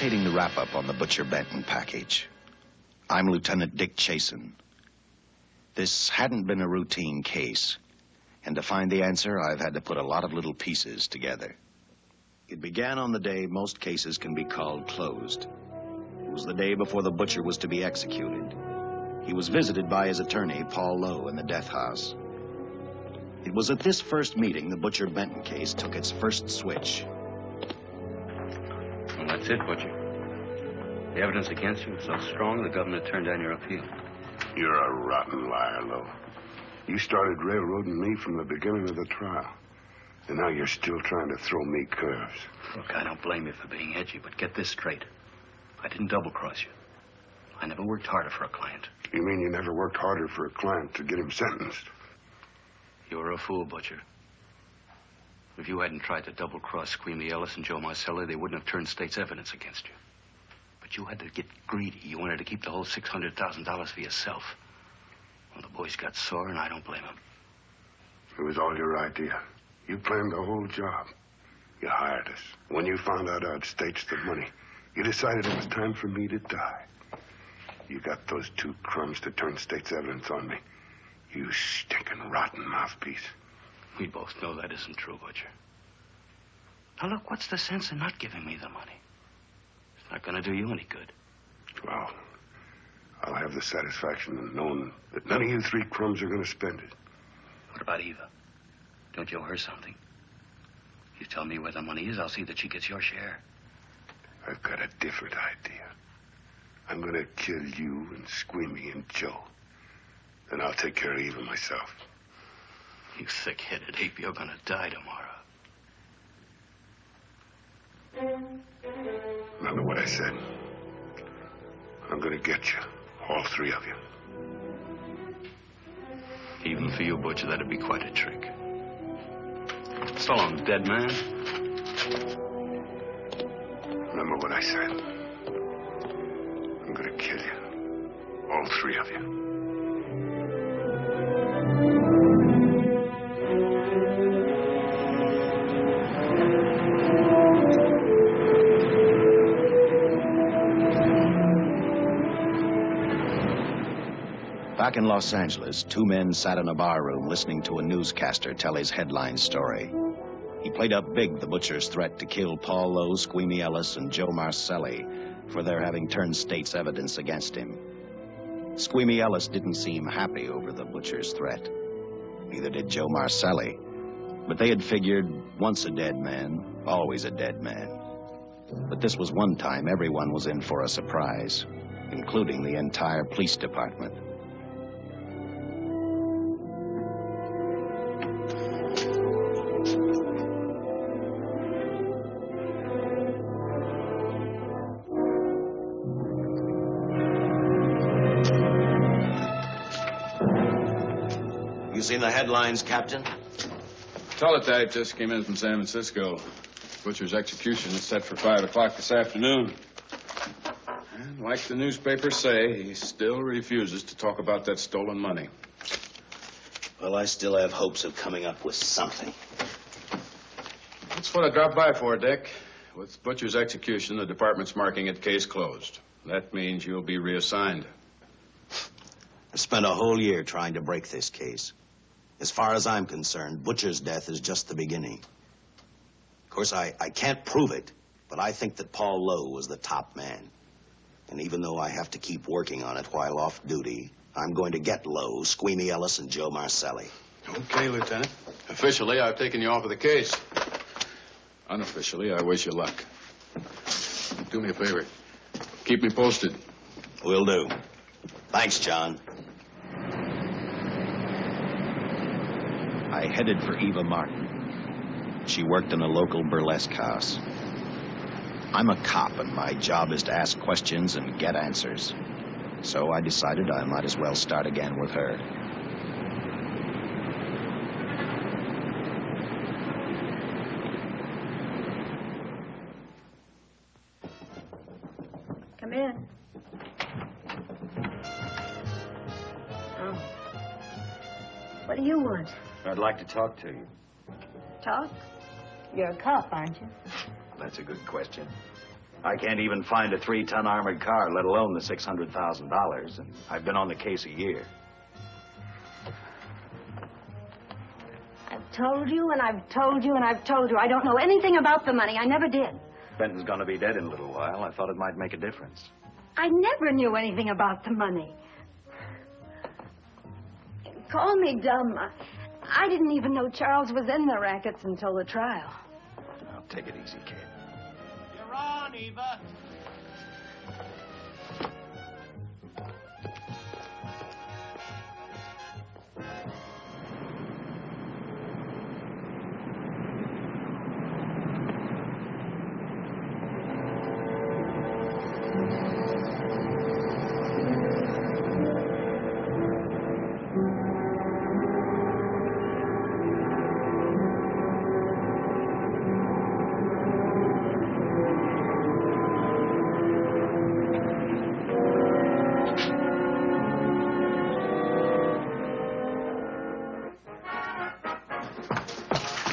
imitating the wrap-up on the Butcher Benton package. I'm Lieutenant Dick Chasen. This hadn't been a routine case, and to find the answer, I've had to put a lot of little pieces together. It began on the day most cases can be called closed. It was the day before the butcher was to be executed. He was visited by his attorney, Paul Lowe, in the death house. It was at this first meeting the Butcher Benton case took its first switch. Well, that's it, Butcher. The evidence against you is so strong, the governor turned down your appeal. You're a rotten liar, Lowe. You started railroading me from the beginning of the trial. And now you're still trying to throw me curves. Look, I don't blame you for being edgy, but get this straight. I didn't double-cross you. I never worked harder for a client. You mean you never worked harder for a client to get him sentenced? You were a fool, Butcher. If you hadn't tried to double-cross Squeamy Ellis and Joe Marcelli, they wouldn't have turned state's evidence against you. But you had to get greedy. You wanted to keep the whole $600,000 for yourself. Well, the boys got sore, and I don't blame them. It was all your idea. You planned the whole job. You hired us. When you found out I'd staged the money, you decided it was time for me to die. You got those two crumbs to turn state's evidence on me. You stinking rotten mouthpiece. We both know that isn't true, Butcher. Now, look, what's the sense in not giving me the money? It's not going to do you any good. Well, I'll have the satisfaction of knowing that none of you three crumbs are going to spend it. What about Eva? Don't you owe her something? You tell me where the money is, I'll see that she gets your share. I've got a different idea. I'm going to kill you and Squeamy and Joe. Then I'll take care of Eva myself. You thick-headed ape, you're going to die tomorrow. Remember what I said. I'm going to get you, all three of you. Even for you, Butcher, that'd be quite a trick. So long, dead man. Remember what I said. I'm going to kill you, all three of you. Back in Los Angeles, two men sat in a barroom listening to a newscaster tell his headline story. He played up big the butcher's threat to kill Paul Lowe, Squeamy Ellis, and Joe Marcelli for their having turned state's evidence against him. Squeamy Ellis didn't seem happy over the butcher's threat. Neither did Joe Marcelli. But they had figured, once a dead man, always a dead man. But this was one time everyone was in for a surprise, including the entire police department. Seen the headlines, Captain? Teletype just came in from San Francisco. Butcher's execution is set for 5 o'clock this afternoon. And like the newspapers say, he still refuses to talk about that stolen money. Well, I still have hopes of coming up with something. That's what I dropped by for, Dick. With Butcher's execution, the department's marking it case closed. That means you'll be reassigned. I spent a whole year trying to break this case. As far as I'm concerned, Butcher's death is just the beginning. Of course, I can't prove it, but I think that Paul Lowe was the top man. And even though I have to keep working on it while off duty, I'm going to get Lowe, Squeamy Ellis, and Joe Marcelli. Okay, Lieutenant. Officially, I've taken you off of the case. Unofficially, I wish you luck. Do me a favor. Keep me posted. Will do. Thanks, John. I headed for Eva Martin. She worked in a local burlesque house. I'm a cop, and my job is to ask questions and get answers. So I decided I might as well start again with her. Come in. Oh. What do you want? I'd like to talk to you. Talk? You're a cop, aren't you? That's a good question. I can't even find a 3-ton armored car, let alone the $600,000, and I've been on the case a year. I've told you, and I've told you, and I've told you. I don't know anything about the money. I never did. Benton's gonna be dead in a little while. I thought it might make a difference. I never knew anything about the money. Call me dumb. I didn't even know Charles was in the rackets until the trial. Now, take it easy, kid. You're on, Eva.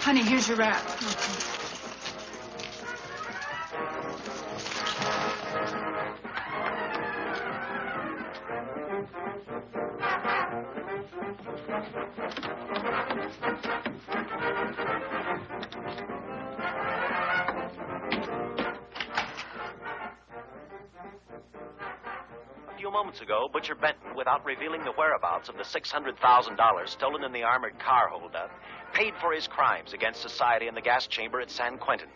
Honey, here's your wrap. A few moments ago, Butcher Benton, without revealing the whereabouts of the $600,000 stolen in the armored car holdup, paid for his crimes against society in the gas chamber at San Quentin.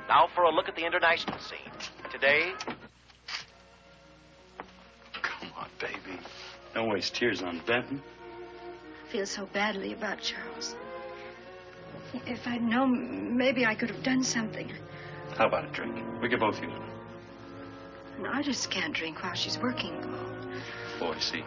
Now for a look at the international scene. Today... Come on, baby. Don't waste tears on Benton. I feel so badly about Charles. If I'd known, maybe I could have done something. How about a drink? We could both use one. An artist can't drink while she's working, Paul. Boy, see.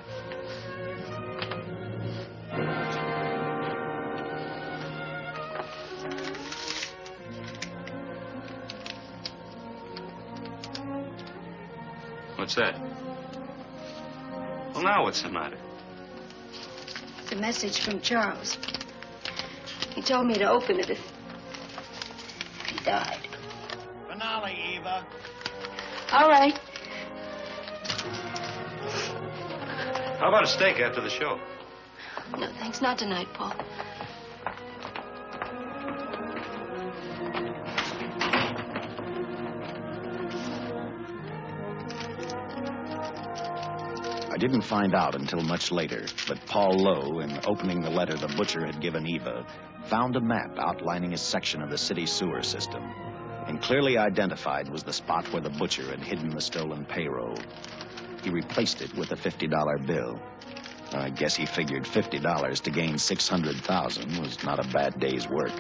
What's that? Well, now what's the matter? It's a message from Charles. He told me to open it if he died. Finale, Eva. All right. How about a steak after the show? No, thanks. Not tonight, Paul. I didn't find out until much later, but Paul Lowe, in opening the letter the butcher had given Eva, found a map outlining a section of the city sewer system. And clearly identified was the spot where the butcher had hidden the stolen payroll. He replaced it with a $50 bill. I guess he figured $50 to gain $600,000 was not a bad day's work.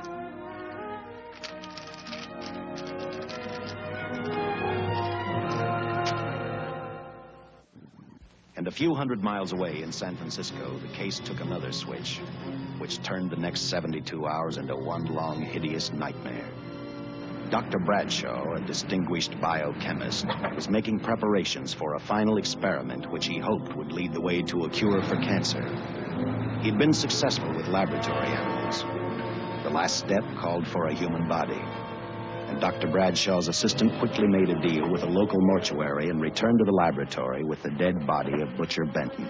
And a few hundred miles away in San Francisco, the case took another switch, which turned the next 72 hours into one long, hideous nightmare. Dr. Bradshaw, a distinguished biochemist, was making preparations for a final experiment which he hoped would lead the way to a cure for cancer. He'd been successful with laboratory animals. The last step called for a human body. And Dr. Bradshaw's assistant quickly made a deal with a local mortuary and returned to the laboratory with the dead body of Butcher Benton.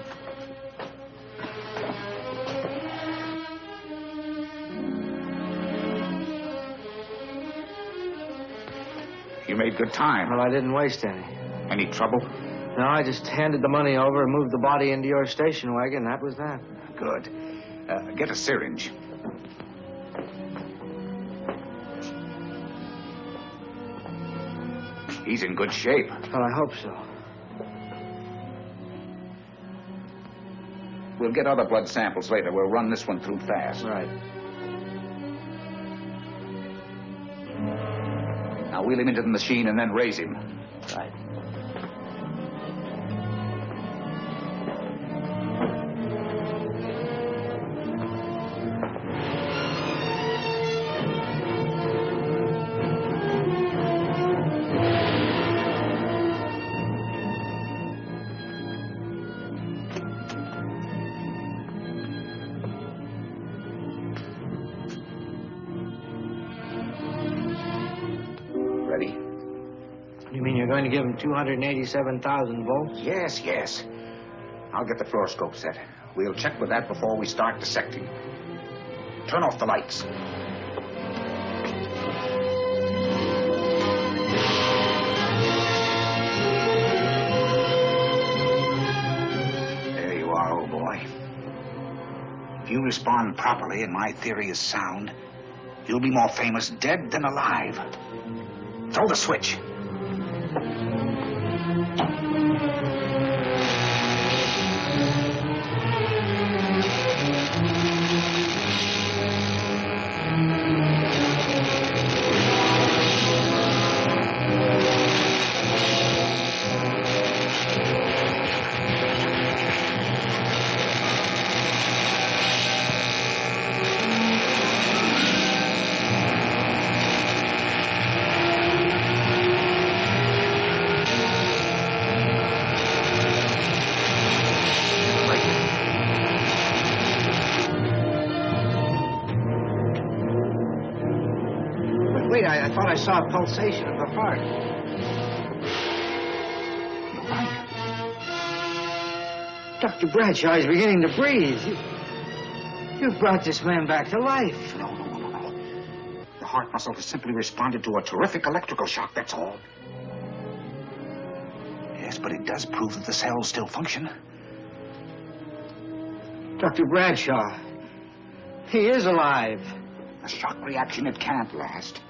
You made good time. Well, I didn't waste any. Any trouble? No, I just handed the money over and moved the body into your station wagon. That was that. Good. Get a syringe. He's in good shape. Well, I hope so. We'll get other blood samples later. We'll run this one through fast. Right. Now wheel him into the machine and then raise him. Right. You mean you're going to give him 287,000 volts? Yes, yes. I'll get the fluoroscope set. We'll check with that before we start dissecting. Turn off the lights. There you are, old boy. If you respond properly and my theory is sound, you'll be more famous dead than alive. Throw the switch. I thought I saw a pulsation of the heart. You're right. Dr. Bradshaw is beginning to breathe. You've brought this man back to life. No. The heart muscle has simply responded to a terrific electrical shock, that's all. Yes, but it does prove that the cells still function. Dr. Bradshaw, he is alive. A shock reaction, it can't last.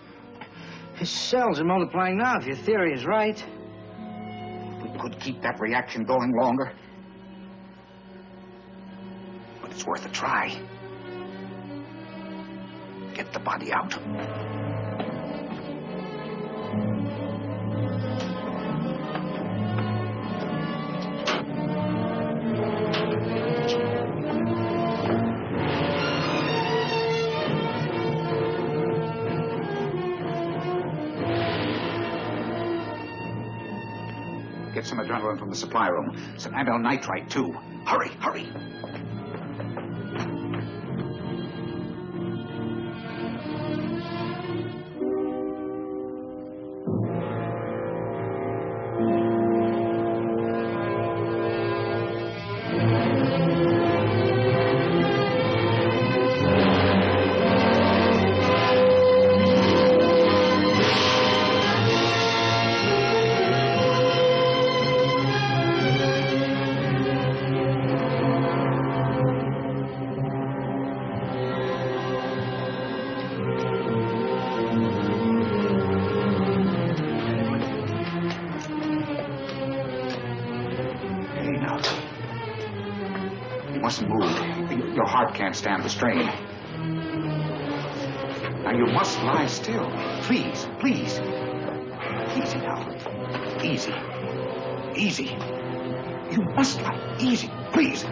His cells are multiplying now, if your theory is right. We could keep that reaction going longer. But it's worth a try. Get the body out. Get some adrenaline from the supply room. Some amyl nitrite, too. Hurry. Your heart can't stand the strain. Now, you must lie still. Please. Easy now. Easy. You must lie. Easy, please.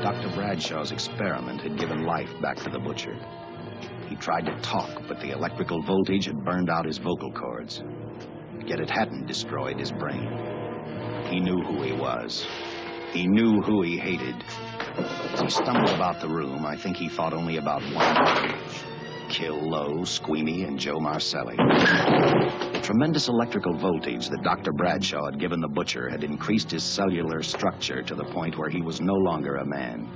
Dr. Bradshaw's experiment had given life back to the butcher. He tried to talk, but the electrical voltage had burned out his vocal cords. Yet it hadn't destroyed his brain. He knew who he was. He knew who he hated. As he stumbled about the room, I think he thought only about one: kill Lowe, Squeamy, and Joe Marcelli. The tremendous electrical voltage that Dr. Bradshaw had given the butcher had increased his cellular structure to the point where he was no longer a man.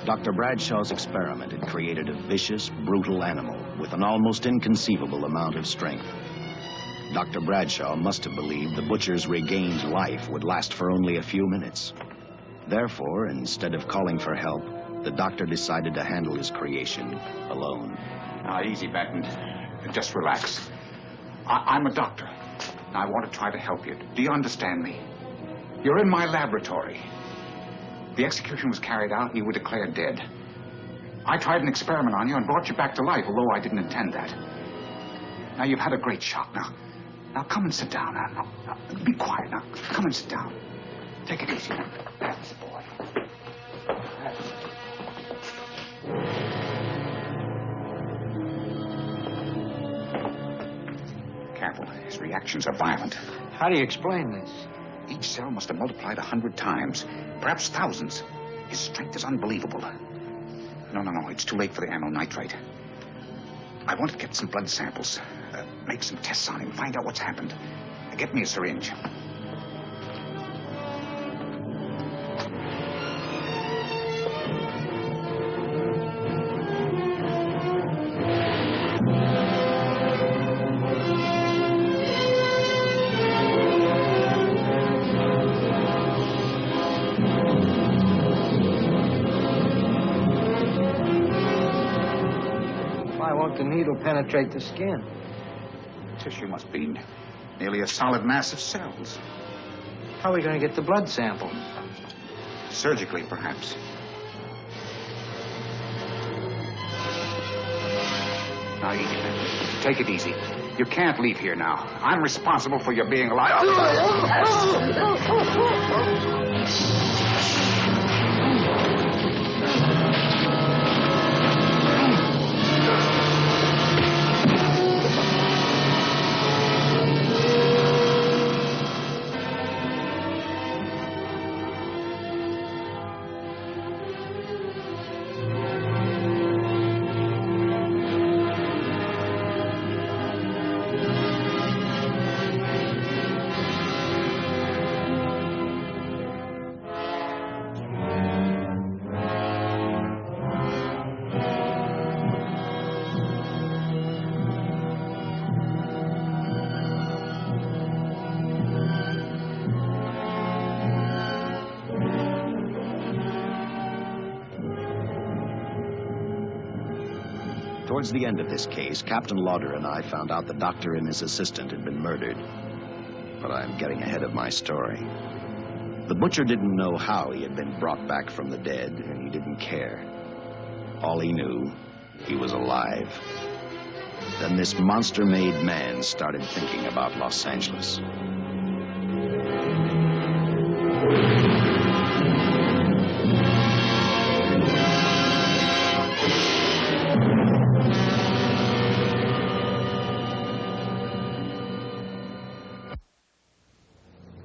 Dr. Bradshaw's experiment had created a vicious, brutal animal with an almost inconceivable amount of strength. Dr. Bradshaw must have believed the butcher's regained life would last for only a few minutes. Therefore, instead of calling for help, the doctor decided to handle his creation alone. Now, easy, Benton. Just relax. I'm a doctor. I want to try to help you. Do you understand me? You're in my laboratory. The execution was carried out and you were declared dead. I tried an experiment on you and brought you back to life, although I didn't intend that. Now, you've had a great shock. Now come and sit down. Now, be quiet now. Come and sit down. Take it easy. That's the boy. Careful. His reactions are violent. How do you explain this? Each cell must have multiplied 100 times, perhaps thousands. His strength is unbelievable. No, it's too late for the amyl nitrite. I want to get some blood samples, make some tests on him, find out what's happened. Get me a syringe. Why won't the needle penetrate the skin? Tissue must be nearly a solid mass of cells. How are we going to get the blood sample? Surgically, perhaps. Now, you take it easy. You can't leave here now. I'm responsible for your being alive. Towards the end of this case, Captain Lauder and I found out the doctor and his assistant had been murdered. But I'm getting ahead of my story. The butcher didn't know how he had been brought back from the dead, and he didn't care. All he knew, he was alive. Then this monster-made man started thinking about Los Angeles.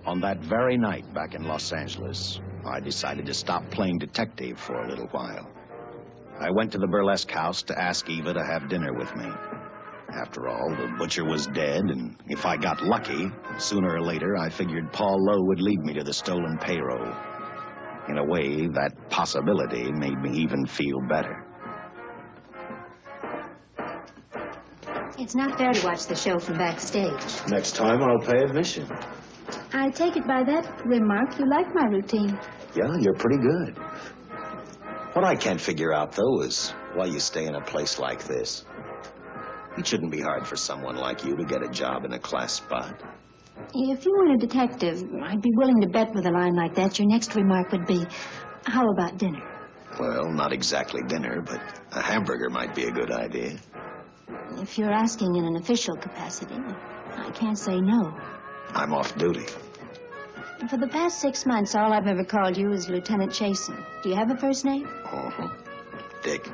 On that very night back in Los Angeles, I decided to stop playing detective for a little while. I went to the burlesque house to ask Eva to have dinner with me. After all, the butcher was dead, and if I got lucky, sooner or later I figured Paul Lowe would lead me to the stolen payroll. In a way, that possibility made me even feel better. It's not fair to watch the show from backstage. Next time I'll pay admission. I take it by that remark you like my routine. Yeah, you're pretty good. What I can't figure out, though, is why you stay in a place like this. It shouldn't be hard for someone like you to get a job in a class spot. If you weren't a detective, I'd be willing to bet with a line like that your next remark would be, how about dinner? Well, not exactly dinner, but a hamburger might be a good idea. If you're asking in an official capacity, I can't say no. I'm off duty. For the past 6 months, all I've ever called you is Lieutenant Chasen. Do you have a first name? Uh-huh. Dick.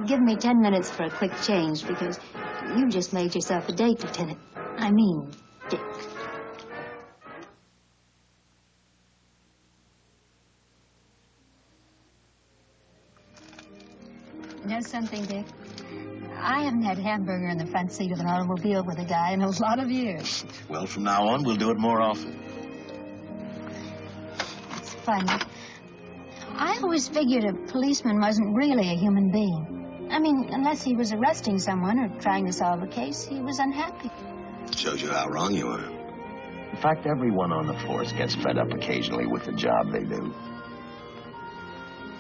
Give me 10 minutes for a quick change, because you just made yourself a date, Lieutenant. I mean, Dick. You know something, Dick? I haven't had hamburger in the front seat of an automobile with a guy in a lot of years. Well, from now on, we'll do it more often. It's funny. I always figured a policeman wasn't really a human being. I mean, unless he was arresting someone or trying to solve a case, he was unhappy. Shows you how wrong you are. In fact, everyone on the force gets fed up occasionally with the job they do.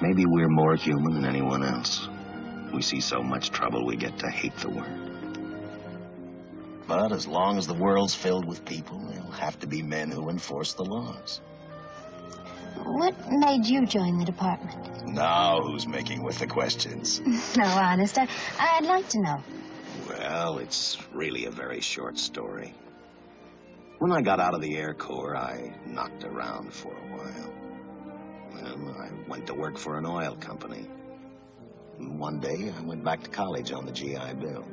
Maybe we're more human than anyone else. We see so much trouble, we get to hate the word. But as long as the world's filled with people, there'll have to be men who enforce the laws. What made you join the department? Now who's making with the questions? No, honest, I'd like to know. Well, it's really a very short story. When I got out of the Air Corps, I knocked around for a while. Well, I went to work for an oil company. And one day, I went back to college on the GI Bill.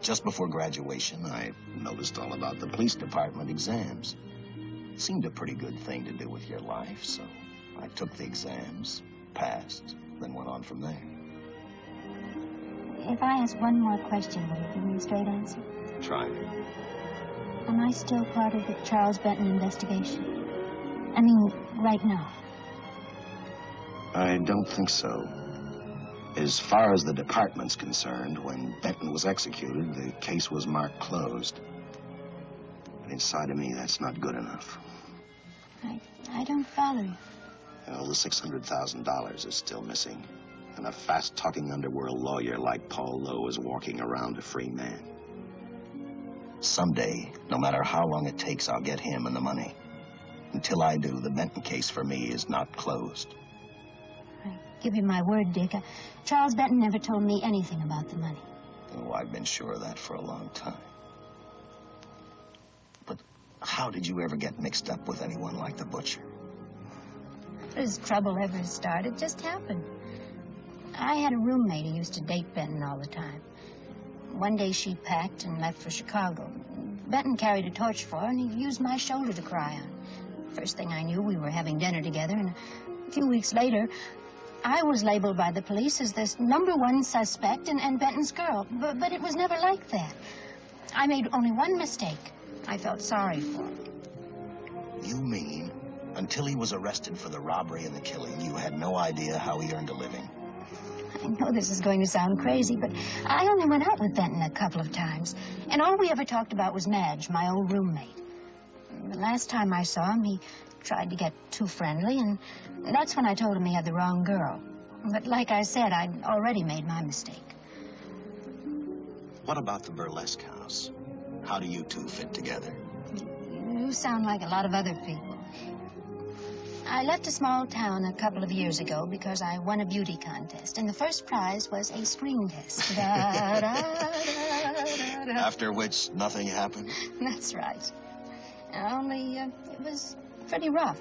just before graduation, I noticed all about the police department exams. Seemed a pretty good thing to do with your life, so I took the exams, passed, then went on from there. If I ask one more question, will you give me a straight answer? Try me. Am I still part of the Charles Benton investigation? I mean, right now. I don't think so. As far as the department's concerned, when Benton was executed, the case was marked closed. But inside of me, that's not good enough. I don't follow you. Well, the $600,000 is still missing. And a fast-talking underworld lawyer like Paul Lowe is walking around a free man. Someday, no matter how long it takes, I'll get him and the money. Until I do, the Benton case for me is not closed. I give you my word, Dick. Charles Benton never told me anything about the money. Oh, I've been sure of that for a long time. But how did you ever get mixed up with anyone like the butcher? His trouble ever started just happened. I had a roommate who used to date Benton all the time. One day she packed and left for Chicago. Benton carried a torch for her, and he used my shoulder to cry on. First thing I knew, we were having dinner together, and a few weeks later, I was labeled by the police as this #1 suspect and Benton's girl. But it was never like that. I made only one mistake. I felt sorry for him. You mean, until he was arrested for the robbery and the killing, you had no idea how he earned a living? I know this is going to sound crazy, but I only went out with Benton a couple of times. And all we ever talked about was Madge, my old roommate. The last time I saw him, he tried to get too friendly, and that's when I told him he had the wrong girl. But like I said, I'd already made my mistake. What about the burlesque house? How do you two fit together? You sound like a lot of other people. I left a small town a couple of years ago because I won a beauty contest, and the first prize was a screen test. Da, da, da, da, da. After which, nothing happened? That's right. Only, it was pretty rough.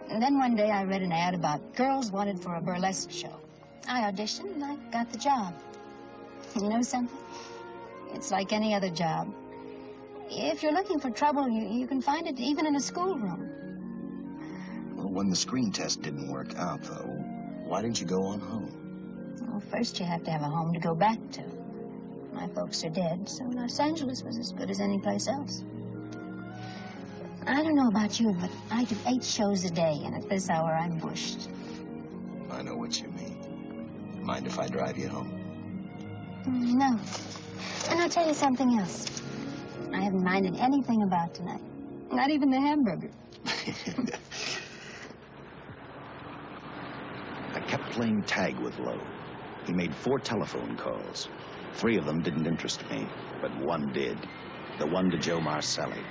And then one day I read an ad about girls wanted for a burlesque show. I auditioned and I got the job. You know something? It's like any other job. If you're looking for trouble, you can find it even in a schoolroom. Well, when the screen test didn't work out, though, why didn't you go on home? Well, first you have to have a home to go back to. My folks are dead, so Los Angeles was as good as any place else. I don't know about you, but I do 8 shows a day, and at this hour I'm bushed. I know what you mean. Mind if I drive you home? No. And I'll tell you something else. I haven't minded anything about tonight. Not even the hamburger. I kept playing tag with Lowe. He made 4 telephone calls. 3 of them didn't interest me, but one did. The one to Joe Marcelli.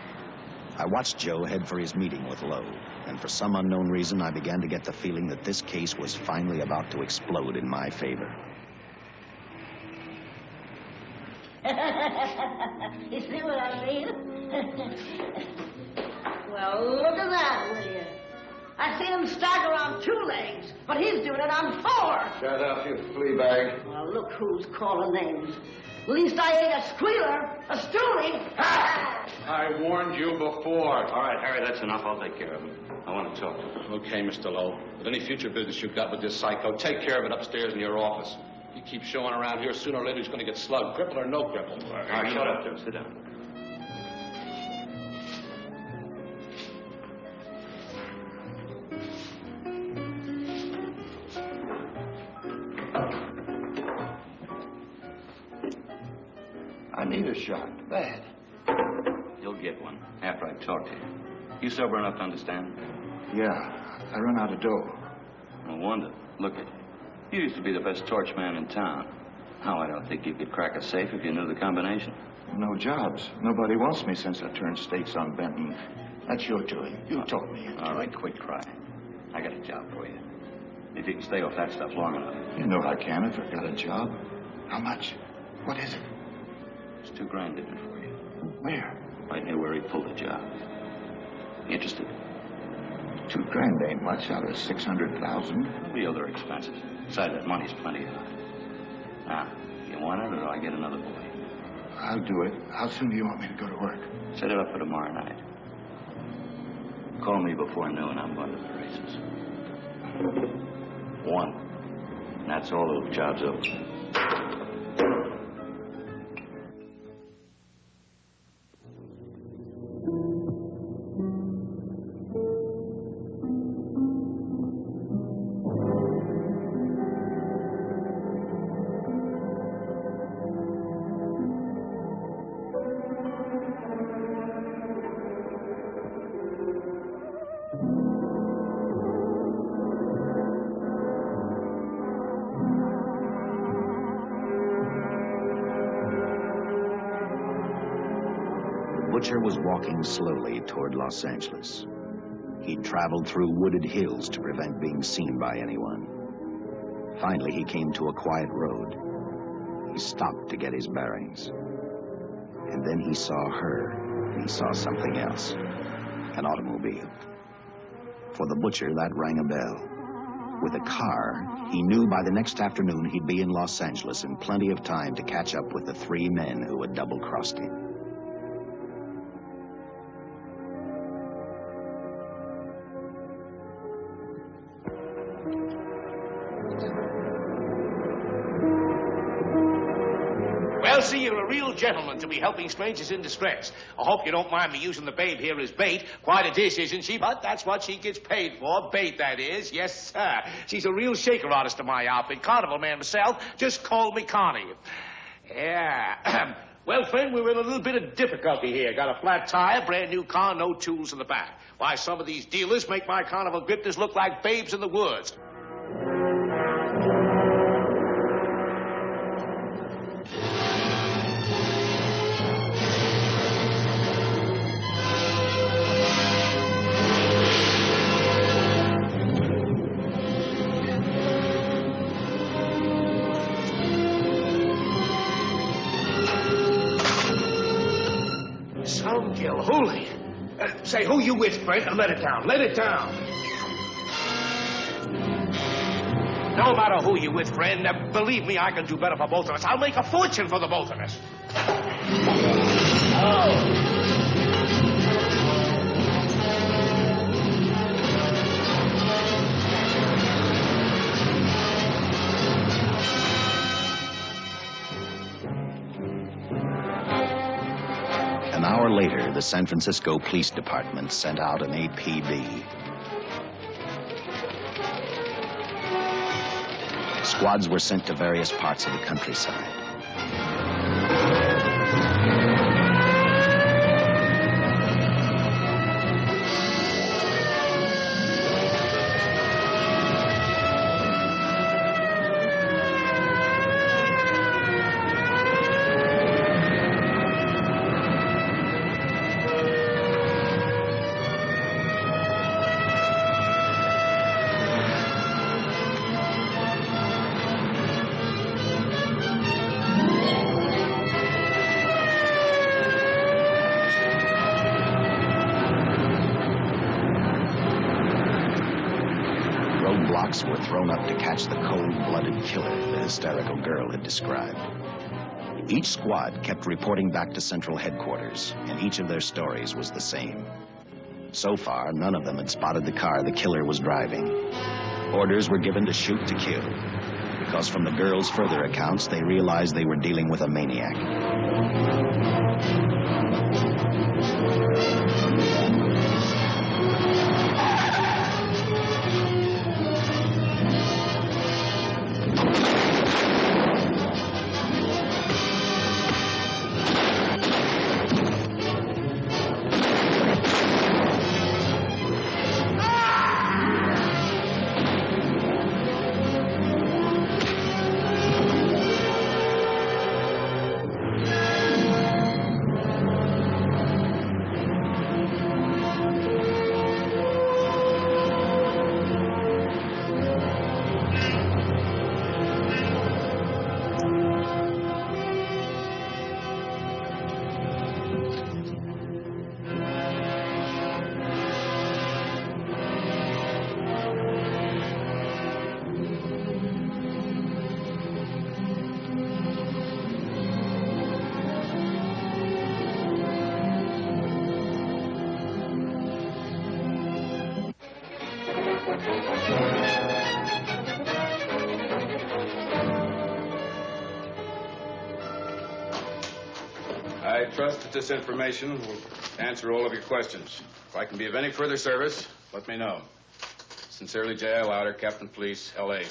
I watched Joe head for his meeting with Lowe, and for some unknown reason, I began to get the feeling that this case was finally about to explode in my favor. You see what I mean? Well, look at that, will you? I see him stagger on 2 legs, but he's doing it on 4. Shut up, you flea bag. Well, look who's calling names. At least I ain't a squealer, a stoolie. I warned you before. All right, Harry, that's enough. I'll take care of him. I want to talk to him. Okay, Mr. Lowe. But any future business you've got with this psycho, take care of it upstairs in your office. He keeps showing around here, sooner or later he's going to get slugged, cripple or no cripple. All right, shut up, Joe. Sit down. I need a shot. Bad. You'll get one after I talk to you. You sober enough to understand? Yeah, I run out of dough. No wonder. Look at you. You used to be the best torch man in town. Now, I don't think you could crack a safe if you knew the combination. No jobs. Nobody wants me since I turned stakes on Benton. That's your doing. You told me. All right, quit crying. I got a job for you. If you can stay off that stuff long enough. You know I can if I got a job. How much? What is it? It's $2 grand in it for you. Where? Right near where he pulled the job. Interested? $2 grand ain't much out of 600,000. There'll be other expenses. Besides, that money's plenty of it. Now, you want it, or do I get another boy? I'll do it. How soon do you want me to go to work? Set it up for tomorrow night. Call me before noon. I'm going to the races. 1. And that's all. The job's over. Butcher was walking slowly toward Los Angeles. He'd traveled through wooded hills to prevent being seen by anyone. Finally, he came to a quiet road. He stopped to get his bearings. And then he saw her, and he saw something else. An automobile. For the butcher, that rang a bell. With a car, he knew by the next afternoon he'd be in Los Angeles in plenty of time to catch up with the 3 men who had double-crossed him. See, you're a real gentleman to be helping strangers in distress. I hope you don't mind me using the babe here as bait. Quite a dish, isn't she? But that's what she gets paid for. Bait, that is. Yes, sir. She's a real shaker artist in my outfit. Carnival man myself. Just call me Connie. Yeah. Well, friend, we're in a little bit of difficulty here. Got a flat tire, brand new car, no tools in the back. Why, some of these dealers make my carnival grifters look like babes in the woods. Holy. Say, who you with, friend? Let it down. Let it down. No matter who you with, friend. Believe me, I can do better for both of us. I'll make a fortune for the both of us. Oh! An hour later, the San Francisco Police Department sent out an APB. Squads were sent to various parts of the countryside. Were thrown up to catch the cold-blooded killer the hysterical girl had described. Each squad kept reporting back to Central Headquarters, and each of their stories was the same. So far, none of them had spotted the car the killer was driving. Orders were given to shoot to kill, because from the girls' further accounts, they realized they were dealing with a maniac. I trust that this information will answer all of your questions. If I can be of any further service, let me know. Sincerely, J.I. Louder, Captain Police, L.A.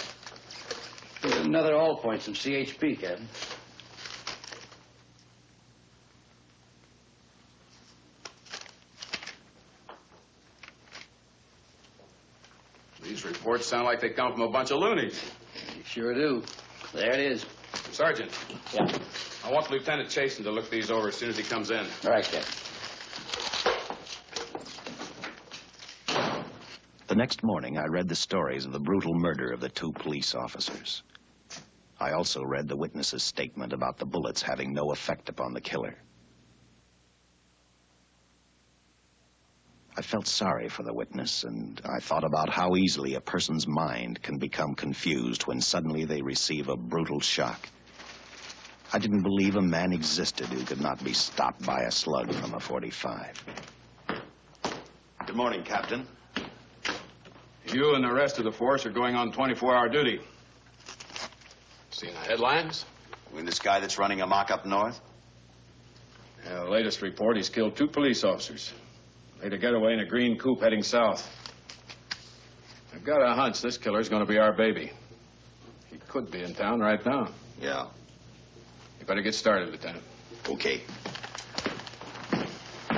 Here's another all points from CHP, Captain. These reports sound like they come from a bunch of loonies. You sure do. There it is. Sergeant. Yeah. I want Lieutenant Chasen to look these over as soon as he comes in. All right, Captain. The next morning, I read the stories of the brutal murder of the 2 police officers. I also read the witness's statement about the bullets having no effect upon the killer. I felt sorry for the witness, and I thought about how easily a person's mind can become confused when suddenly they receive a brutal shock. I didn't believe a man existed who could not be stopped by a slug from a .45. Good morning, Captain. You and the rest of the force are going on 24-hour duty. Seen the headlines? You mean this guy that's running amok up north? Yeah, the latest report, he's killed 2 police officers. Made a getaway in a green coupe heading south. I've got a hunch this killer's going to be our baby. He could be in town right now. Yeah. You better get started, Lieutenant. Okay.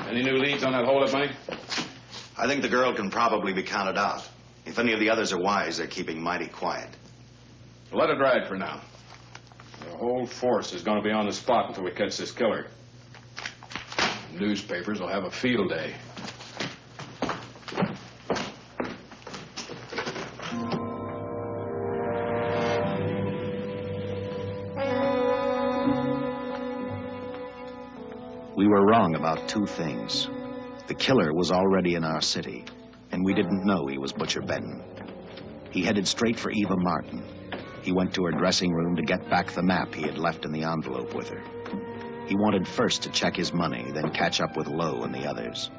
Any new leads on that hold-up money? I think the girl can probably be counted out. If any of the others are wise, they're keeping mighty quiet. Let it ride for now. The whole force is going to be on the spot until we catch this killer. Newspapers will have a field day. We were wrong about 2 things. The killer was already in our city, and we didn't know he was Butcher Benton. He headed straight for Eva Martin. He went to her dressing room to get back the map he had left in the envelope with her. He wanted first to check his money, then catch up with Lowe and the others.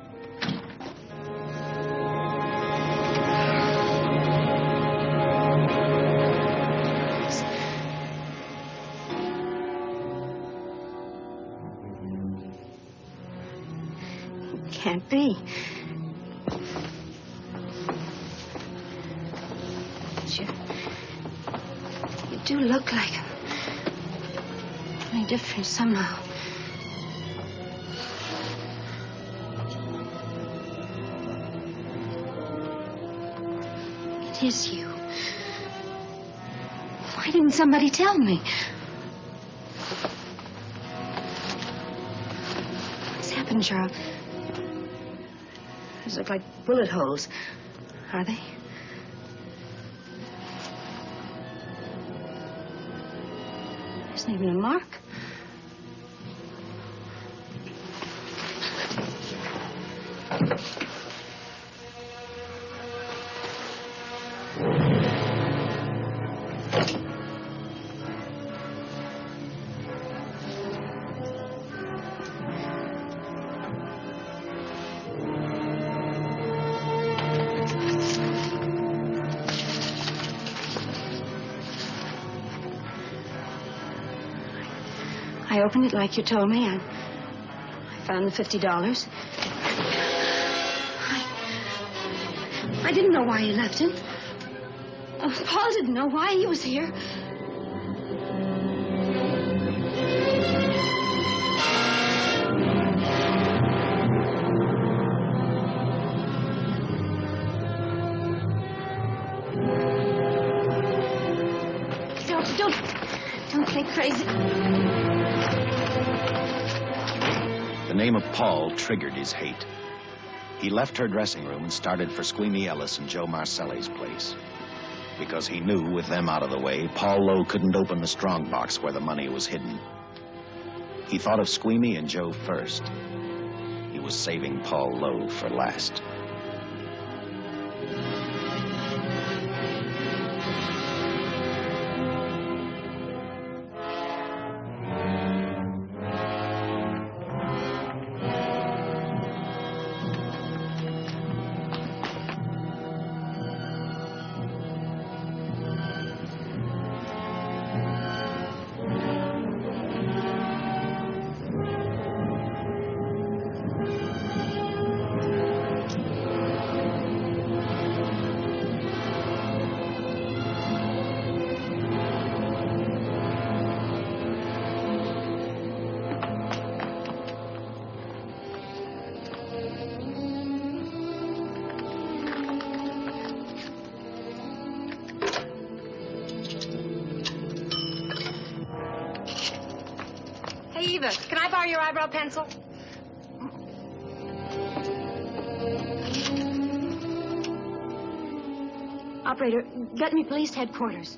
Can't be. You do look like him. Only different somehow. It is you. Why didn't somebody tell me? What's happened, Charles? Those look like bullet holes. Are they? There isn't even a mark. I opened it like you told me. I found the $50. I didn't know why you left him. Paul didn't know why he was here. Don't get crazy. The name of Paul triggered his hate. He left her dressing room and started for Squeamy Ellis and Joe Marcelli's place. Because he knew, with them out of the way, Paul Lowe couldn't open the strongbox where the money was hidden. He thought of Squeamy and Joe first. He was saving Paul Lowe for last. Hey, Eva, can I borrow your eyebrow pencil? Operator, get me police headquarters.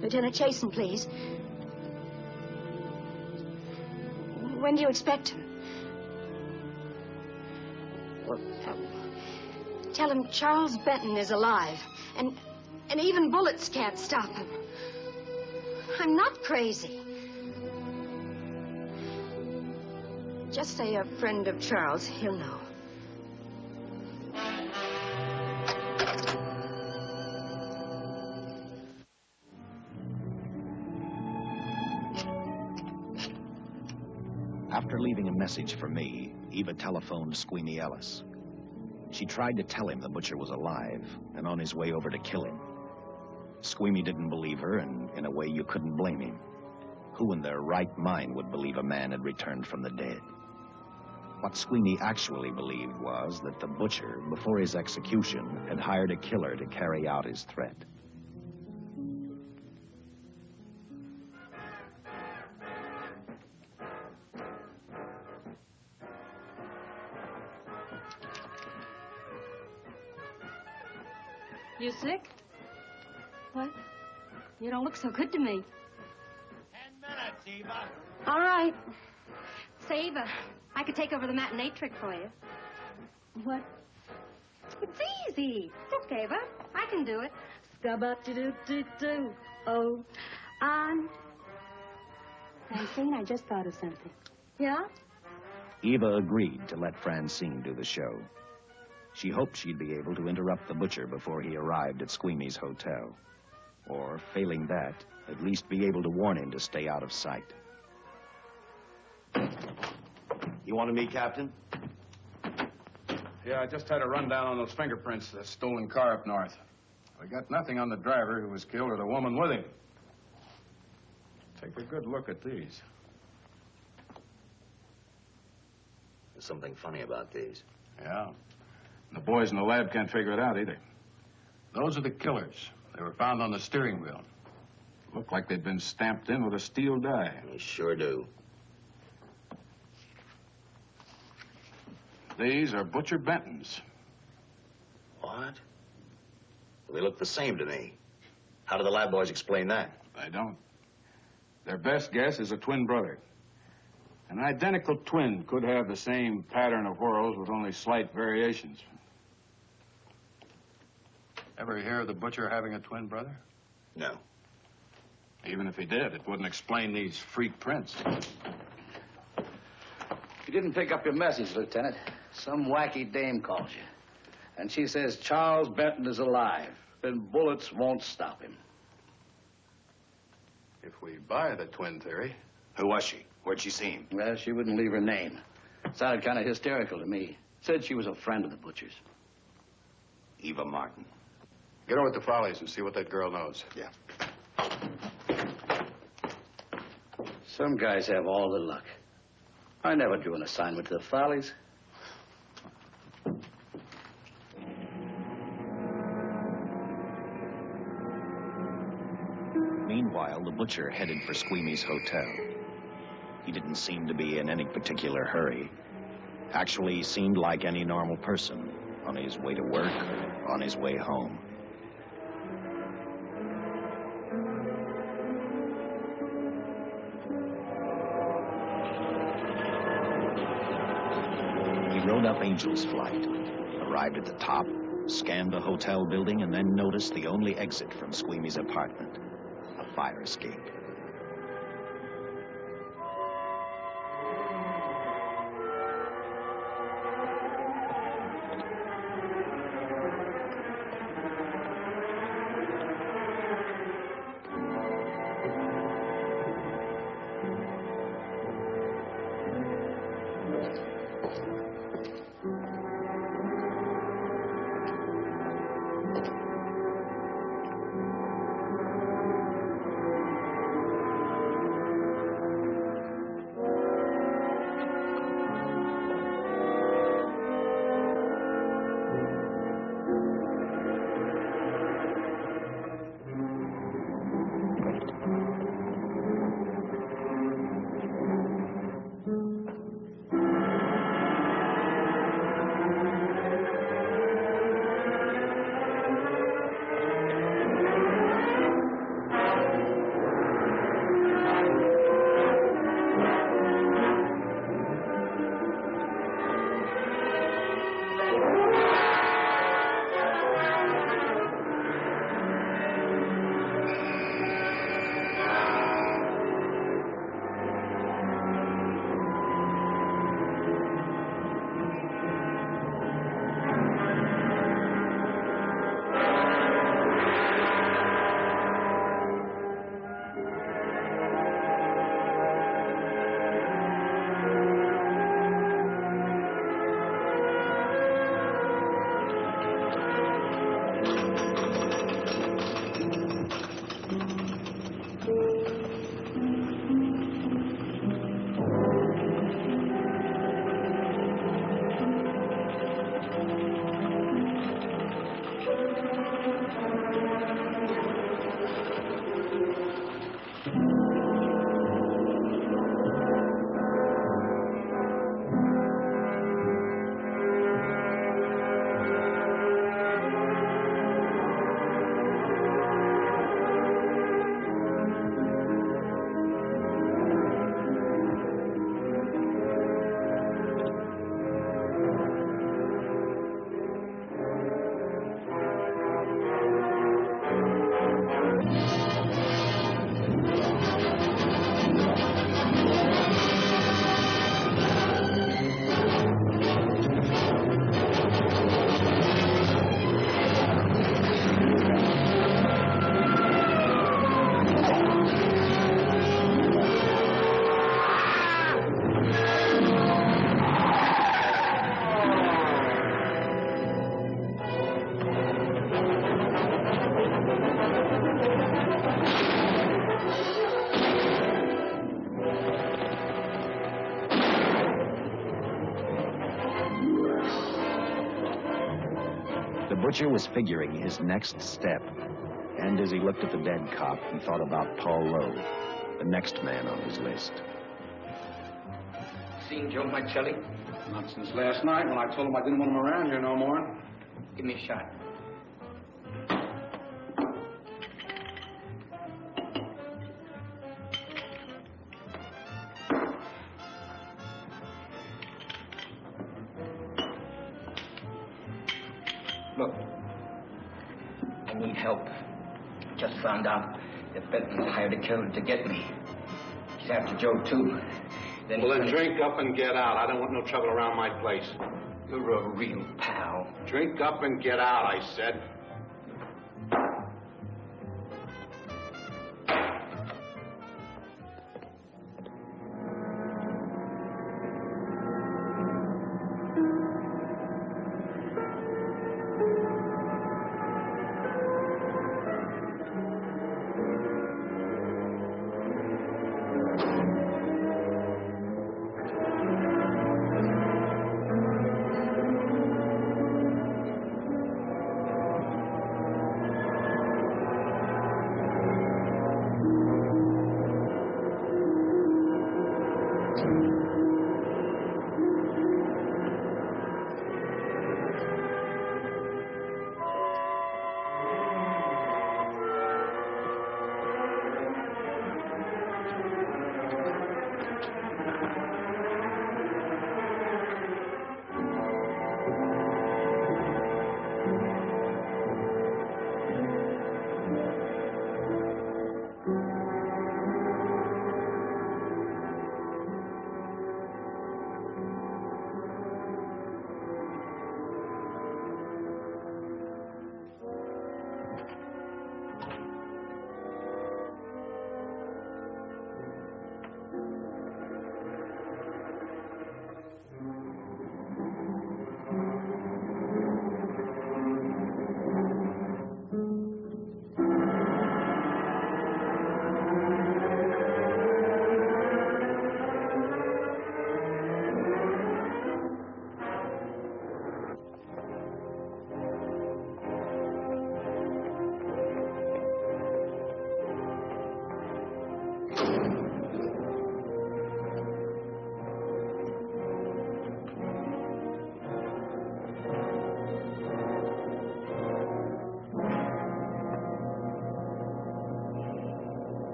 Lieutenant Chasen, please. When do you expect him? Well, tell him Charles Benton is alive, and even bullets can't stop him. I'm not crazy. Just say a friend of Charles. He'll know. After leaving a message for me, Eva telephoned Squeamy Ellis. She tried to tell him the butcher was alive and on his way over to kill him. Squeamy didn't believe her, and in a way you couldn't blame him. Who in their right mind would believe a man had returned from the dead? What Squeamy actually believed was that the butcher, before his execution, had hired a killer to carry out his threat. You sick? What? You don't look so good to me. 10 minutes, Eva. All right. Say, Eva, I could take over the matinee trick for you. What? It's easy. Look, Eva, I can do it. Scub-up-to-do-do-do. Oh, Francine, I just thought of something. Yeah? Eva agreed to let Francine do the show. She hoped she'd be able to interrupt the butcher before he arrived at Squeamy's hotel. Or, failing that, at least be able to warn him to stay out of sight. You wanted me, Captain? Yeah, I just had a rundown on those fingerprints, the stolen car up north. We got nothing on the driver who was killed or the woman with him. Take a good look at these. There's something funny about these. Yeah. The boys in the lab can't figure it out either. Those are the killers. They were found on the steering wheel. Looked like they'd been stamped in with a steel die. They sure do. These are Butcher Benton's. What? Well, they look the same to me. How do the lab boys explain that? They don't. Their best guess is a twin brother. An identical twin could have the same pattern of whorls with only slight variations. Ever hear of the butcher having a twin brother? No. Even if he did, it wouldn't explain these freak prints. You didn't pick up your message, Lieutenant. Some wacky dame calls you. And she says Charles Benton is alive. Then bullets won't stop him. If we buy the twin theory... Who was she? Where'd she see him? Well, she wouldn't leave her name. Sounded kind of hysterical to me. Said she was a friend of the butcher's. Eva Martin. Get over at the Follies and see what that girl knows. Yeah. Some guys have all the luck. I never drew an assignment to the Follies. Meanwhile, the butcher headed for Squeamy's hotel. He didn't seem to be in any particular hurry. Actually, he seemed like any normal person, on his way to work or on his way home. He rode up Angel's Flight, arrived at the top, scanned the hotel building, and then noticed the only exit from Squeamy's apartment, a fire escape. Butcher was figuring his next step. And as he looked at the dead cop, he thought about Paul Lowe, the next man on his list. Seen Joe Marcelli? Not since last night when I told him I didn't want him around here no more. Give me a shot. Look, I need help. Just found out that Benton hired a killer to get me. He's after Joe, too. Well, then drink up and get out. I don't want no trouble around my place. You're a real pal. Drink up and get out, I said.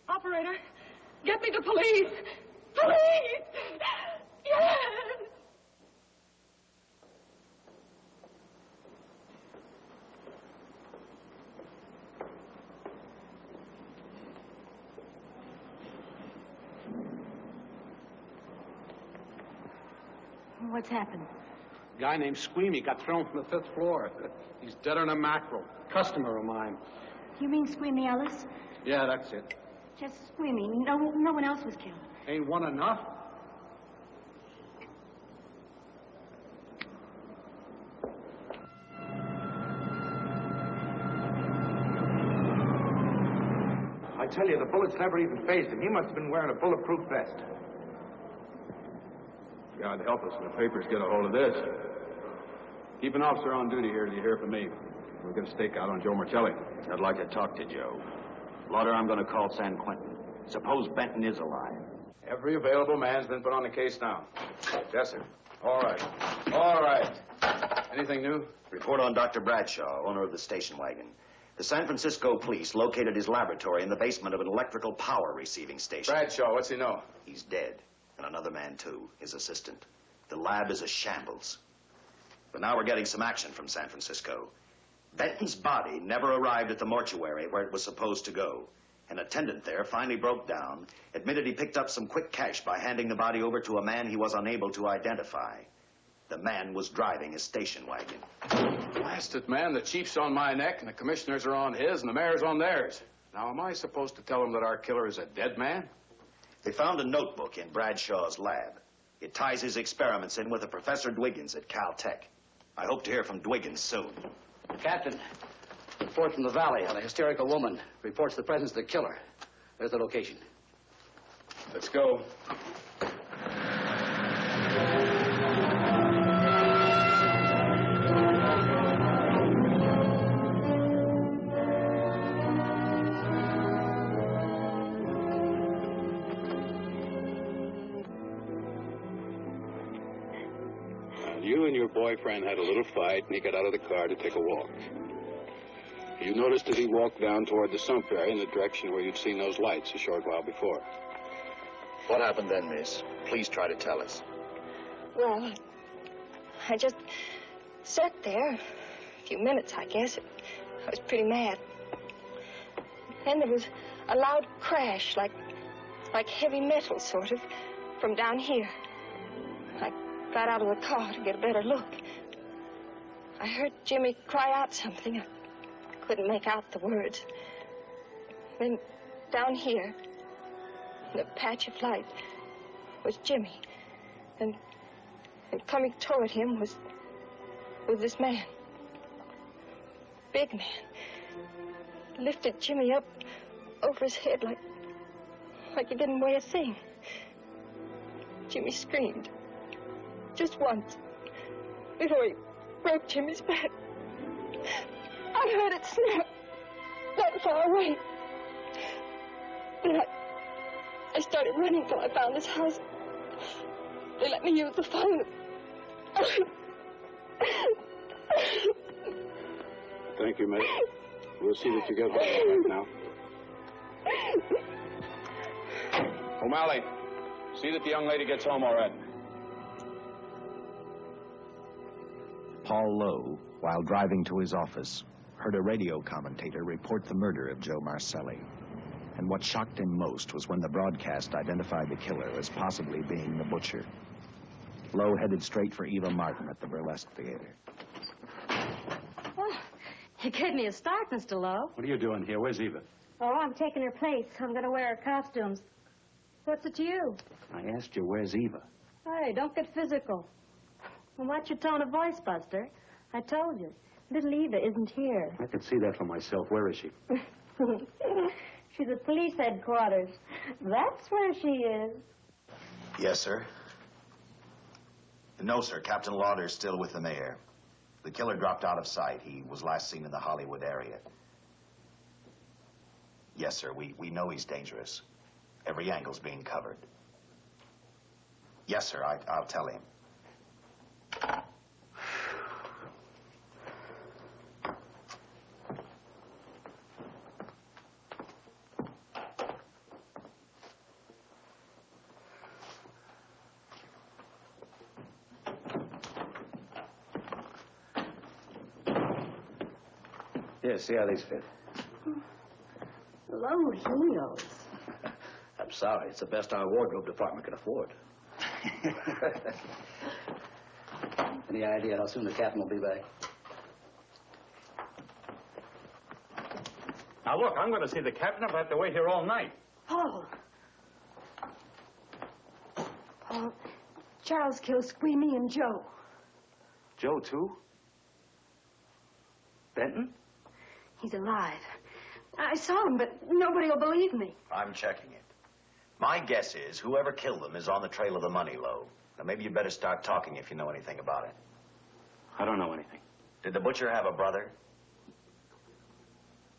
Operator, get me the police. Police! Yes! What's happened? A guy named Squeamy got thrown from the 5th floor. He's dead on a mackerel. Customer of mine. You mean Squeamy Ellis? Yeah, that's it. Just Squeamy. No one else was killed. Ain't one enough? I tell you, the bullets never even phased him. He must have been wearing a bulletproof vest. God help us when the papers get a hold of this. Keep an officer on duty here till you hear from me. We'll get a stakeout on Joe Marcelli. I'd like to talk to Joe. Lauder, I'm going to call San Quentin. Suppose Benton is alive. Every available man's been put on the case now. Yes, sir. All right. All right. Anything new? Report on Dr. Bradshaw, owner of the station wagon. The San Francisco police located his laboratory in the basement of an electrical power receiving station. Bradshaw, what's he know? He's dead. And another man, too, his assistant. The lab is a shambles. But now we're getting some action from San Francisco. Benton's body never arrived at the mortuary where it was supposed to go. An attendant there finally broke down, admitted he picked up some quick cash by handing the body over to a man he was unable to identify. The man was driving a station wagon. Blast it, man. The chief's on my neck, and the commissioners are on his, and the mayor's on theirs. Now, am I supposed to tell them that our killer is a dead man? They found a notebook in Bradshaw's lab. It ties his experiments in with a Professor Dwiggins at Caltech. I hope to hear from Dwiggins soon. Captain, report from the valley on a hysterical woman. Reports the presence of the killer. There's the location. Let's go. You and your boyfriend had a little fight, and he got out of the car to take a walk. You noticed that he walked down toward the sump area in the direction where you'd seen those lights a short while before. What happened then, miss? Please try to tell us. Well, I just sat there a few minutes, I guess. I was pretty mad. Then there was a loud crash, like heavy metal, sort of, from down here. I got out of the car to get a better look. I heard Jimmy cry out something. I couldn't make out the words. Then down here, in a patch of light, was Jimmy. And coming toward him was this man. Big man. Lifted Jimmy up over his head like he didn't weigh a thing. Jimmy screamed. Just once, before he broke Jimmy's back. I heard it snap that far away. Then I started running till I found this house. They let me use the phone. Thank you, mate. We'll see that you get home right now. O'Malley, see that the young lady gets home all right. Paul Lowe, while driving to his office, heard a radio commentator report the murder of Joe Marcelli. And what shocked him most was when the broadcast identified the killer as possibly being the butcher. Lowe headed straight for Eva Martin at the Burlesque Theater. Oh, you gave me a start, Mr. Lowe. What are you doing here? Where's Eva? Oh, I'm taking her place. I'm going to wear her costumes. What's it to you? I asked you, where's Eva? Hey, don't get physical. Well, watch your tone of voice, Buster. I told you. Little Eva isn't here. I can see that for myself. Where is she? She's at police headquarters. That's where she is. Yes, sir. No, sir. Captain Lauder's still with the mayor. The killer dropped out of sight. He was last seen in the Hollywood area. Yes, sir. We know he's dangerous. Every angle's being covered. Yes, sir. I'll tell him. Here, see how these fit. Low heels. I'm sorry. It's the best our wardrobe department can afford. Any idea how soon the captain will be back? Now, look, I'm going to see the captain. I'll have to wait here all night. Paul. Paul, Charles killed Squeamy and Joe. Joe, too? Benton? He's alive. I saw him, but nobody will believe me. I'm checking it. My guess is whoever killed them is on the trail of the money, Lowe. Now, maybe you'd better start talking if you know anything about it. I don't know anything. Did the butcher have a brother?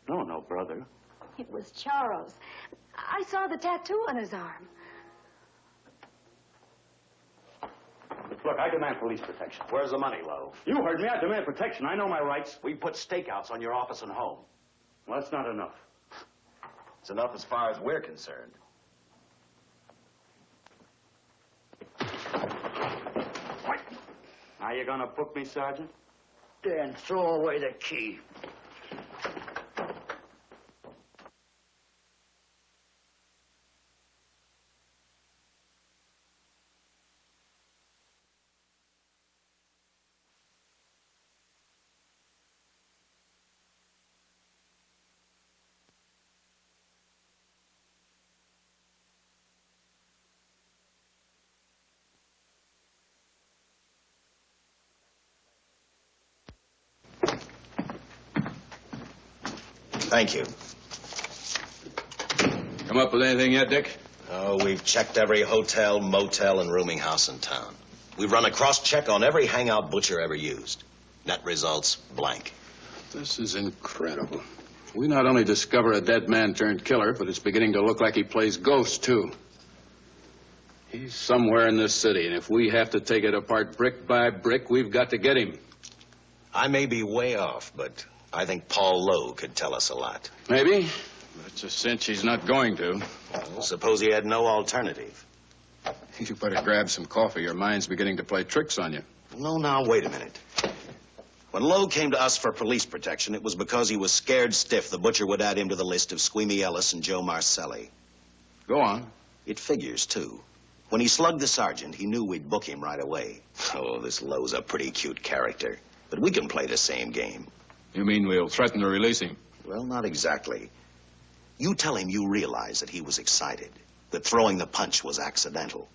No brother. It was Charles. I saw the tattoo on his arm. Look, I demand police protection. Where's the money, Lowe? You heard me. I demand protection. I know my rights. We put stakeouts on your office and home. Well, that's not enough. It's enough as far as we're concerned. Now you gonna book me, Sergeant? Then throw away the key. Thank you. Come up with anything yet, Dick? Oh, we've checked every hotel, motel, and rooming house in town. We've run a cross-check on every hangout Butcher ever used. Net results, blank. This is incredible. We not only discover a dead man turned killer, but it's beginning to look like he plays ghost, too. He's somewhere in this city, and if we have to take it apart brick by brick, we've got to get him. I may be way off, but I think Paul Lowe could tell us a lot. Maybe. But it's a cinch he's not going to. Well, suppose he had no alternative. You better grab some coffee. Your mind's beginning to play tricks on you. No, now, wait a minute. When Lowe came to us for police protection, it was because he was scared stiff the Butcher would add him to the list of Squeamy Ellis and Joe Marcelli. Go on. It figures, too. When he slugged the sergeant, he knew we'd book him right away. Oh, this Lowe's a pretty cute character. But we can play the same game. You mean we'll threaten to release him? Well, not exactly. You tell him you realize that he was excited, that throwing the punch was accidental.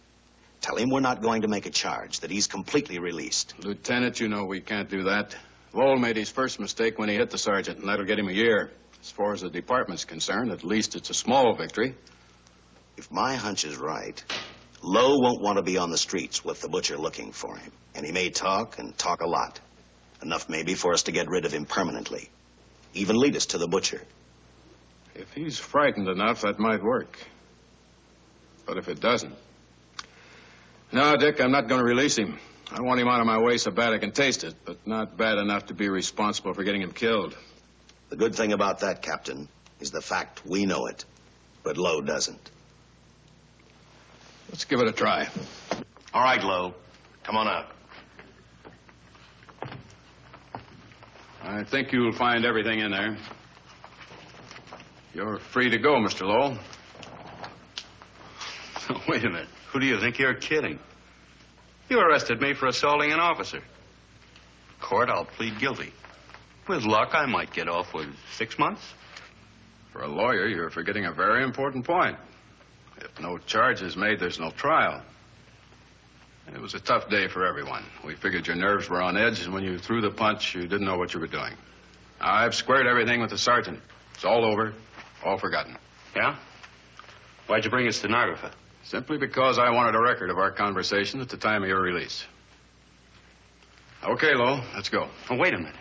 Tell him we're not going to make a charge, that he's completely released. Lieutenant, you know we can't do that. Lowell made his first mistake when he hit the sergeant, and that'll get him a year. As far as the department's concerned, at least it's a small victory. If my hunch is right, Lowe won't want to be on the streets with the Butcher looking for him. And he may talk, and talk a lot. Enough maybe for us to get rid of him permanently. Even lead us to the Butcher. If he's frightened enough, that might work. But if it doesn't... No, Dick, I'm not going to release him. I want him out of my way so bad I can taste it, but not bad enough to be responsible for getting him killed. The good thing about that, Captain, is the fact we know it, but Lowe doesn't. Let's give it a try. All right, Lowe. Come on out. I think you'll find everything in there. You're free to go, Mr. Lowell. Wait a minute. Who do you think you're kidding? You arrested me for assaulting an officer. Court, I'll plead guilty. With luck, I might get off with 6 months. For a lawyer, you're forgetting a very important point. If no charge is made, there's no trial. It was a tough day for everyone. We figured your nerves were on edge, and when you threw the punch, you didn't know what you were doing. I've squared everything with the sergeant. It's all over, all forgotten. Yeah? Why'd you bring a stenographer? Simply because I wanted a record of our conversation at the time of your release. Okay, Lowell, let's go. Oh, wait a minute.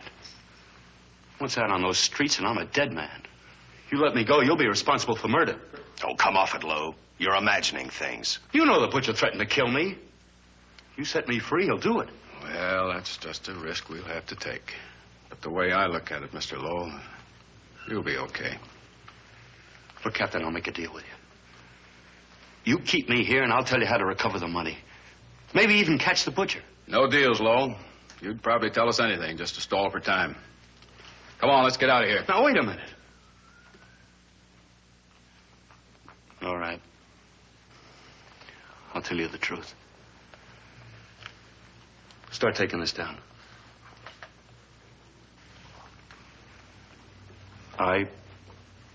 Once out on those streets and I'm a dead man. You let me go, you'll be responsible for murder. Oh, come off it, Lowe. You're imagining things. You know the Butcher threatened to kill me. You set me free, he'll do it. Well, that's just a risk we'll have to take. But the way I look at it, Mr. Lowell, you'll be okay. Look, Captain, I'll make a deal with you. You keep me here, and I'll tell you how to recover the money. Maybe even catch the Butcher. No deals, Lowell. You'd probably tell us anything just to stall for time. Come on, let's get out of here. Now, wait a minute. All right. I'll tell you the truth. Start taking this down. I,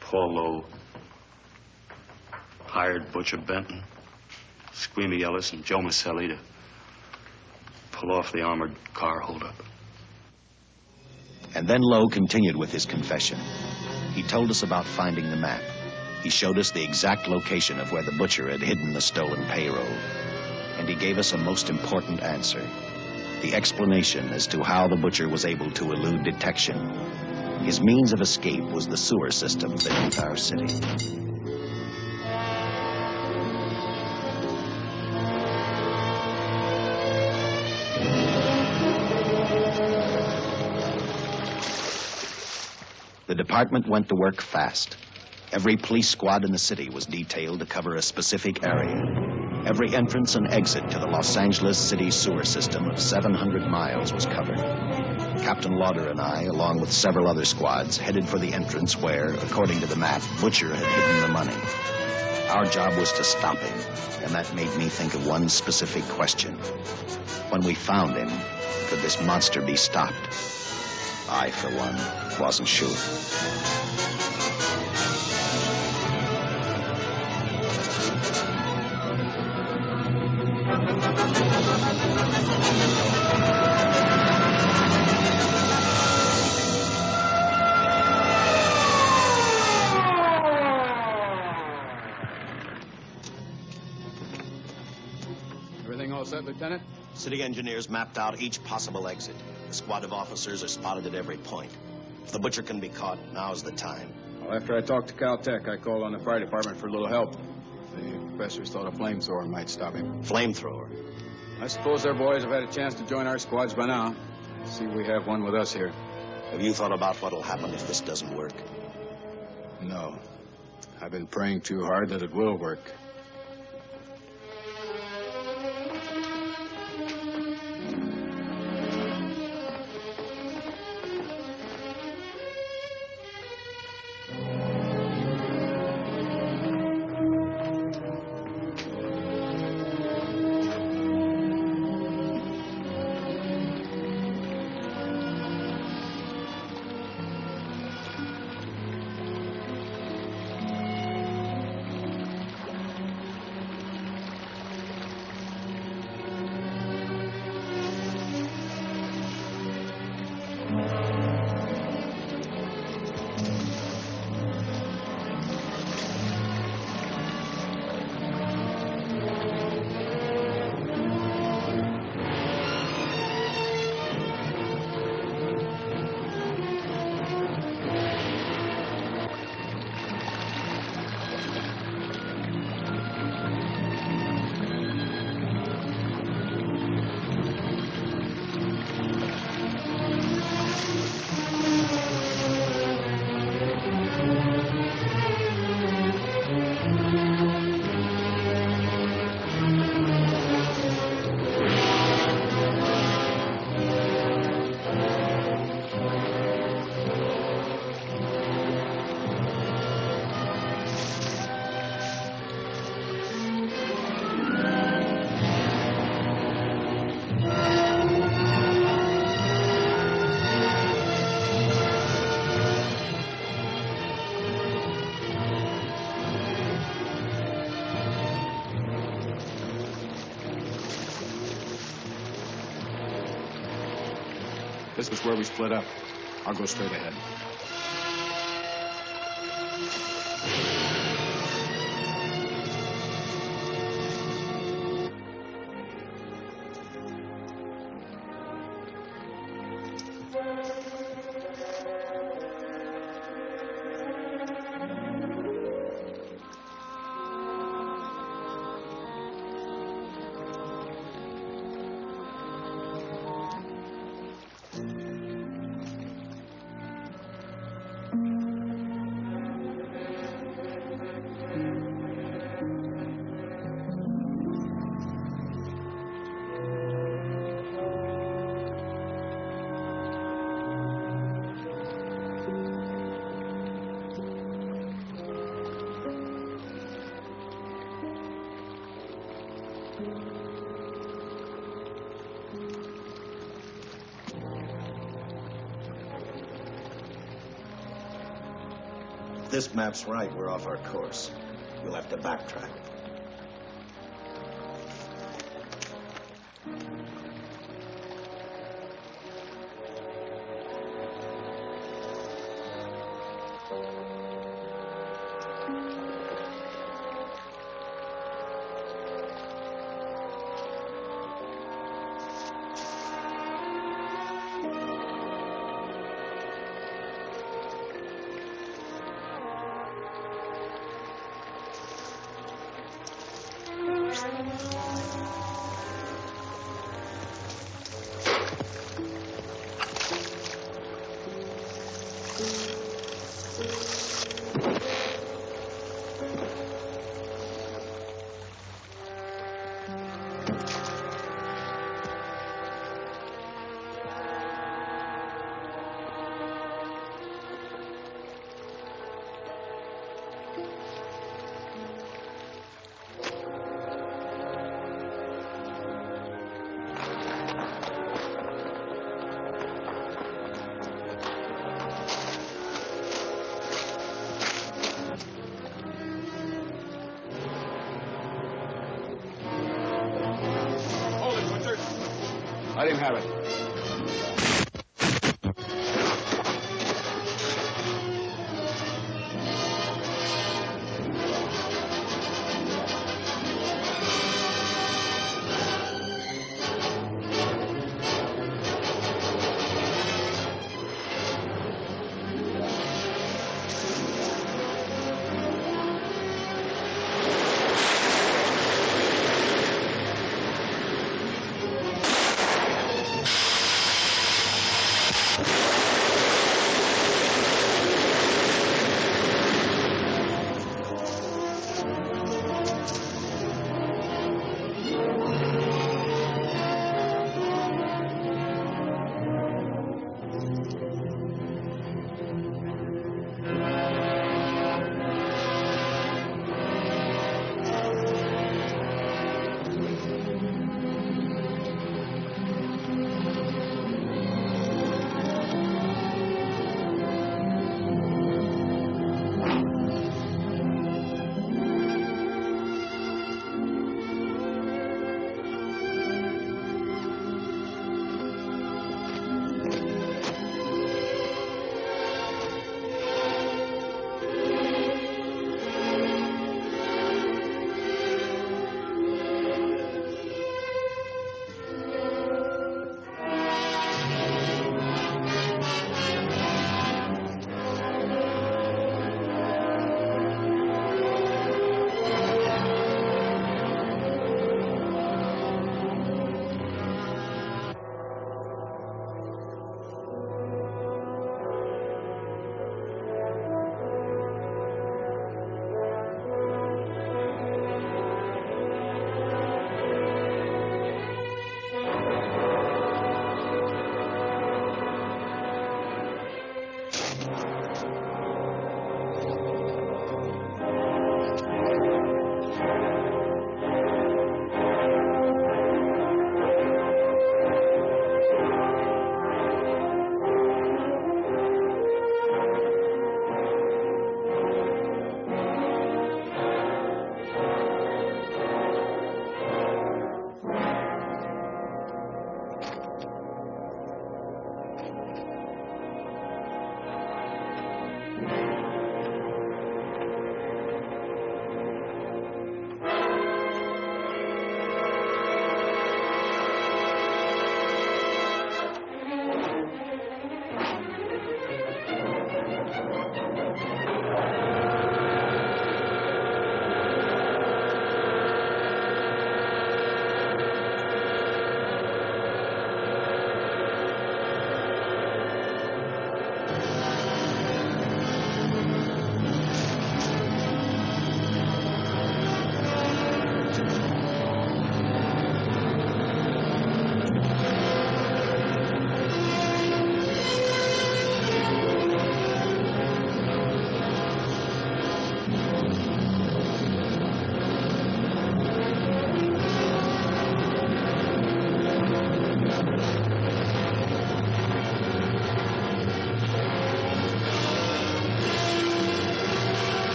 Paul Lowe, hired Butcher Benton, Squeamy Ellis, and Joe Marcelli to pull off the armored car holdup. And then Lowe continued with his confession. He told us about finding the map. He showed us the exact location of where the Butcher had hidden the stolen payroll. And he gave us a most important answer. The explanation as to how the Butcher was able to elude detection. His means of escape was the sewer system beneath our city. The department went to work fast. Every police squad in the city was detailed to cover a specific area. Every entrance and exit to the Los Angeles city sewer system of 700 miles was covered. Captain Lauder and I, along with several other squads, headed for the entrance where, according to the map, Butcher had hidden the money. Our job was to stop him, and that made me think of one specific question. When we found him, could this monster be stopped? I, for one, wasn't sure. Everything all set, Lieutenant? City engineers mapped out each possible exit. The squad of officers are spotted at every point. If the Butcher can be caught, now's the time. Well, after I talked to Caltech, I called on the fire department for a little help. The professors thought a flamethrower might stop him. Flamethrower? I suppose their boys have had a chance to join our squads by now. See, we have one with us here. Have you thought about what'll happen if this doesn't work? No. I've been praying too hard that it will work. This is where we split up. I'll go straight ahead. If this map's right, we're off our course. We'll have to backtrack. Let him have it.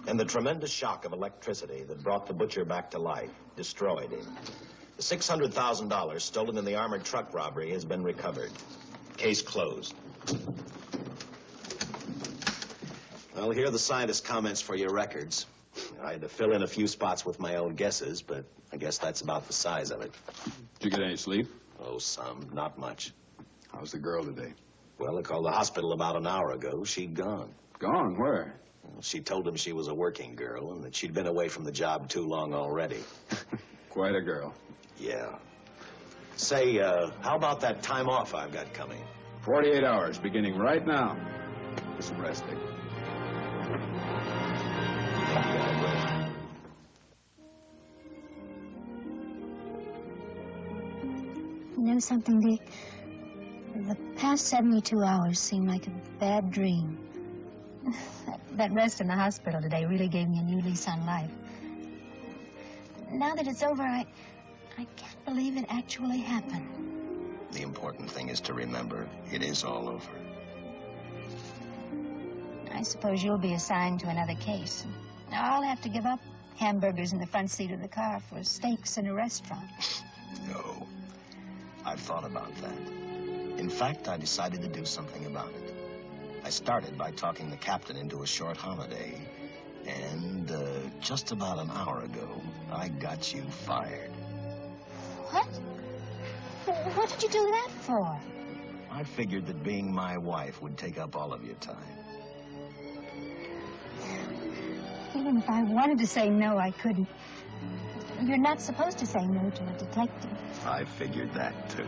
And the tremendous shock of electricity that brought the butcher back to life destroyed him. The $600,000 stolen in the armored truck robbery has been recovered. Case closed. Well, here are the scientist's comments for your records. I had to fill in a few spots with my own guesses, but I guess that's about the size of it. Did you get any sleep? Oh, some. Not much. How's the girl today? Well, I called the hospital about an hour ago. She'd gone. Gone? Where? Well, she told him she was a working girl and that she'd been away from the job too long already. Quite a girl. Yeah. Say, how about that time off I've got coming? 48 hours, beginning right now. With some resting. know something, Dick? The past 72 hours seem like a bad dream. That rest in the hospital today really gave me a new lease on life. Now that it's over, I can't believe it actually happened. The important thing is to remember it is all over. I suppose you'll be assigned to another case. Now, I'll have to give up hamburgers in the front seat of the car for steaks in a restaurant. No. I've thought about that. In fact, I decided to do something about it. I started by talking the captain into a short holiday. And just about an hour ago, I got you fired. What? What did you do that for? I figured that being my wife would take up all of your time. Even if I wanted to say no, I couldn't. You're not supposed to say no to a detective. I figured that, too.